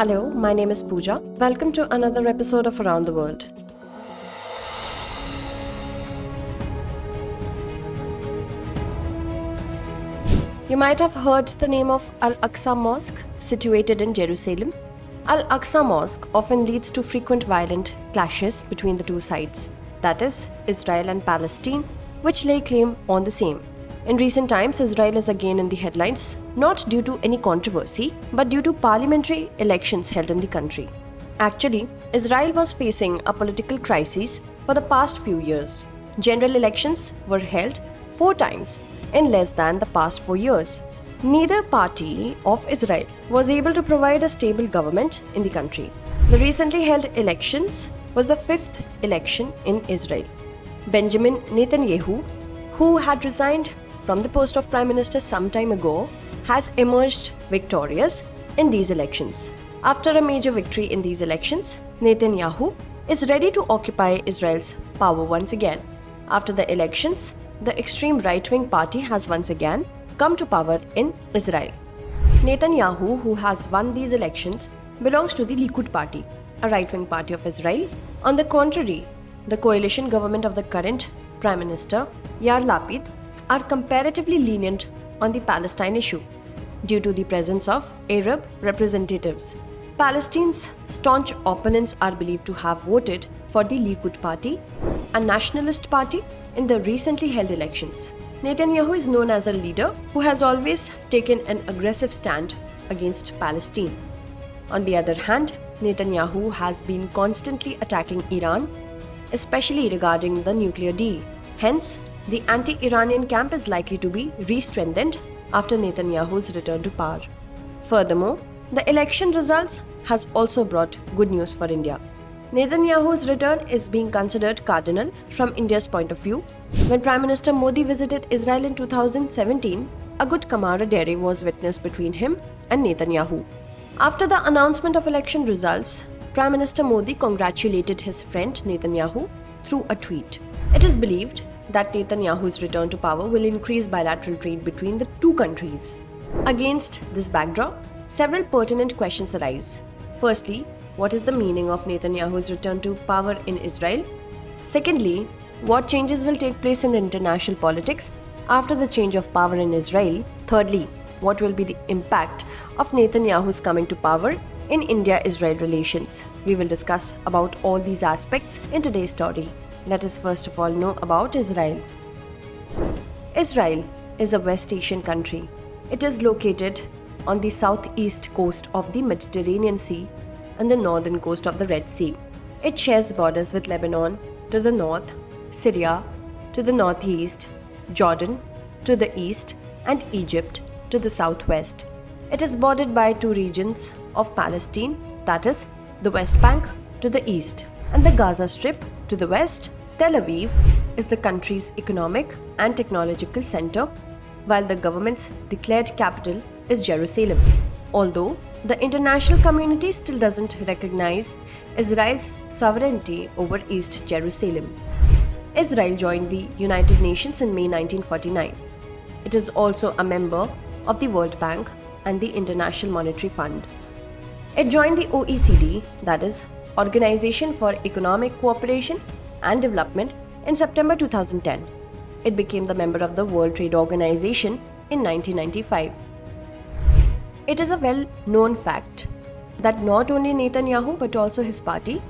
Hello, my name is Pooja. Welcome to another episode of Around the World. You might have heard the name of Al-Aqsa Mosque, situated in Jerusalem. Al-Aqsa Mosque often leads to frequent violent clashes between the two sides, that is, Israel and Palestine, which lay claim on the same. In recent times, Israel is again in the headlines, not due to any controversy, but due to parliamentary elections held in the country. Actually, Israel was facing a political crisis for the past few years. General elections were held 4 times in less than the past 4 years. Neither party of Israel was able to provide a stable government in the country. The recently held elections was the 5th election in Israel. Benjamin Netanyahu, who had resigned from the post of Prime Minister some time ago, has emerged victorious in these elections. After a major victory in these elections, Netanyahu is ready to occupy Israel's power once again. After the elections, the extreme right-wing party has once again come to power in Israel. Netanyahu, who has won these elections, belongs to the Likud Party, a right-wing party of Israel. On the contrary, the coalition government of the current Prime Minister YairLapid are comparatively lenient on the Palestine issue due to the presence of Arab representatives. Palestine's staunch opponents are believed to have voted for the Likud Party, a nationalist party, in the recently held elections. Netanyahu is known as a leader who has always taken an aggressive stand against Palestine. On the other hand, Netanyahu has been constantly attacking Iran, especially regarding the nuclear deal. Hence, the anti-Iranian camp is likely to be re-strengthened after Netanyahu's return to power. Furthermore, the election results has also brought good news for India. Netanyahu's return is being considered cardinal from India's point of view. When Prime Minister Modi visited Israel in 2017, a good camaraderie was witnessed between him and Netanyahu. After the announcement of election results, Prime Minister Modi congratulated his friend Netanyahu through a tweet. It is believed that Netanyahu's return to power will increase bilateral trade between the two countries. Against this backdrop, several pertinent questions arise. Firstly, what is the meaning of Netanyahu's return to power in Israel? Secondly, what changes will take place in international politics after the change of power in Israel? Thirdly, what will be the impact of Netanyahu's coming to power in India-Israel relations? We will discuss about all these aspects in today's story. Let us first of all know about Israel. Israel is a West Asian country. It is located on the southeast coast of the Mediterranean Sea and the northern coast of the Red Sea. It shares borders with Lebanon to the north, Syria to the northeast, Jordan to the east, and Egypt to the southwest. It is bordered by 2 regions of Palestine, that is, the West Bank to the east and the Gaza Strip to the west. Tel Aviv is the country's economic and technological center, while the government's declared capital is Jerusalem. Although the international community still doesn't recognize Israel's sovereignty over East Jerusalem. Israel joined the United Nations in May 1949. It is also a member of the World Bank and the International Monetary Fund. It joined the OECD, that is, Organization for Economic Cooperation and Development, in September 2010. It became the member of the World Trade Organization in 1995. It is a well-known fact that not only Netanyahu but also his party,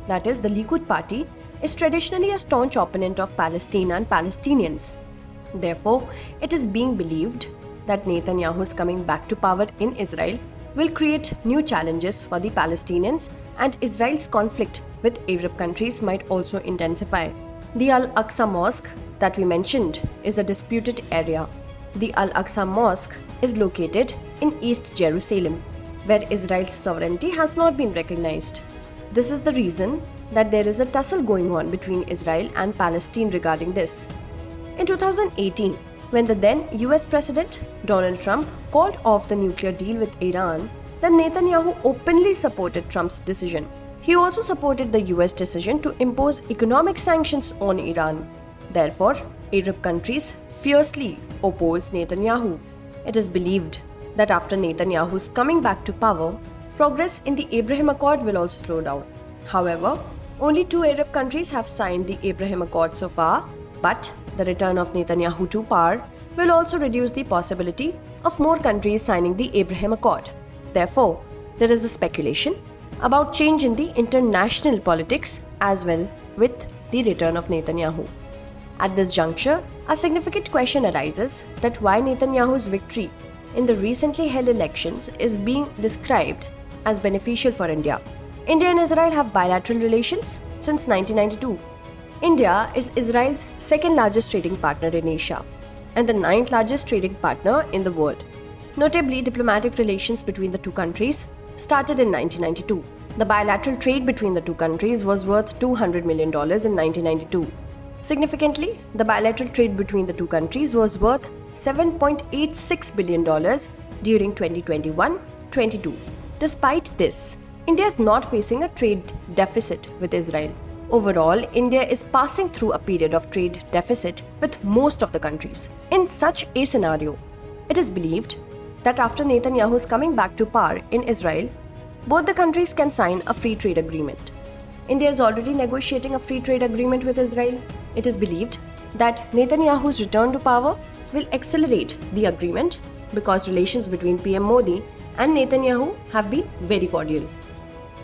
that is the Likud Party, is traditionally a staunch opponent of Palestine and Palestinians. Therefore, it is being believed that Netanyahu's coming back to power in Israel will create new challenges for the Palestinians, and Israel's conflict with Arab countries might also intensify. The Al-Aqsa Mosque that we mentioned is a disputed area. The Al-Aqsa Mosque is located in East Jerusalem, where Israel's sovereignty has not been recognized. This is the reason that there is a tussle going on between Israel and Palestine regarding this. In 2018, when the then US President Donald Trump called off the nuclear deal with Iran, then Netanyahu openly supported Trump's decision. He also supported the US decision to impose economic sanctions on Iran. Therefore, Arab countries fiercely oppose Netanyahu. It is believed that after Netanyahu's coming back to power, progress in the Abraham Accord will also slow down. However, only 2 Arab countries have signed the Abraham Accord so far, but the return of Netanyahu to power will also reduce the possibility of more countries signing the Abraham Accord. Therefore, there is a speculation about change in the international politics as well with the return of Netanyahu. At this juncture, a significant question arises that why Netanyahu's victory in the recently held elections is being described as beneficial for India. India and Israel have bilateral relations since 1992. India is Israel's second largest trading partner in Asia and the 9th largest trading partner in the world. Notably, diplomatic relations between the two countries started in 1992. The bilateral trade between the two countries was worth $200 million in 1992. Significantly, the bilateral trade between the two countries was worth $7.86 billion during 2021-22. Despite this, India is not facing a trade deficit with Israel. Overall, India is passing through a period of trade deficit with most of the countries. In such a scenario, it is believed that after Netanyahu's coming back to power in Israel, both the countries can sign a free trade agreement. India is already negotiating a free trade agreement with Israel. It is believed that Netanyahu's return to power will accelerate the agreement because relations between PM Modi and Netanyahu have been very cordial.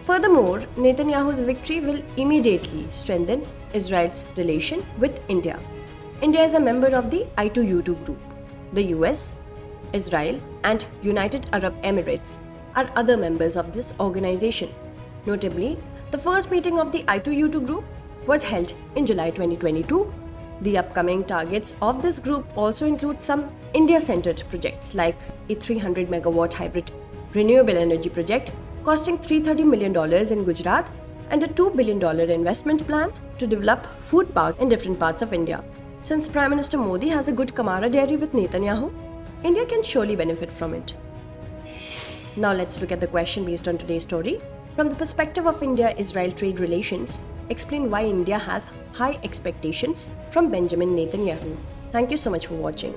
Furthermore, Netanyahu's victory will immediately strengthen Israel's relation with India. India is a member of the I2U2 group. The US, Israel, and United Arab Emirates are other members of this organization. Notably, the first meeting of the I2U2 group was held in July 2022. The upcoming targets of this group also include some India-centered projects like a 300 megawatt hybrid renewable energy project costing $330 million in Gujarat and a $2 billion investment plan to develop food parks in different parts of India. Since Prime Minister Modi has a good camaraderie with Netanyahu, India can surely benefit from it. Now let's look at the question based on today's story. From the perspective of India-Israel trade relations, explain why India has high expectations from Benjamin Netanyahu. Thank you so much for watching.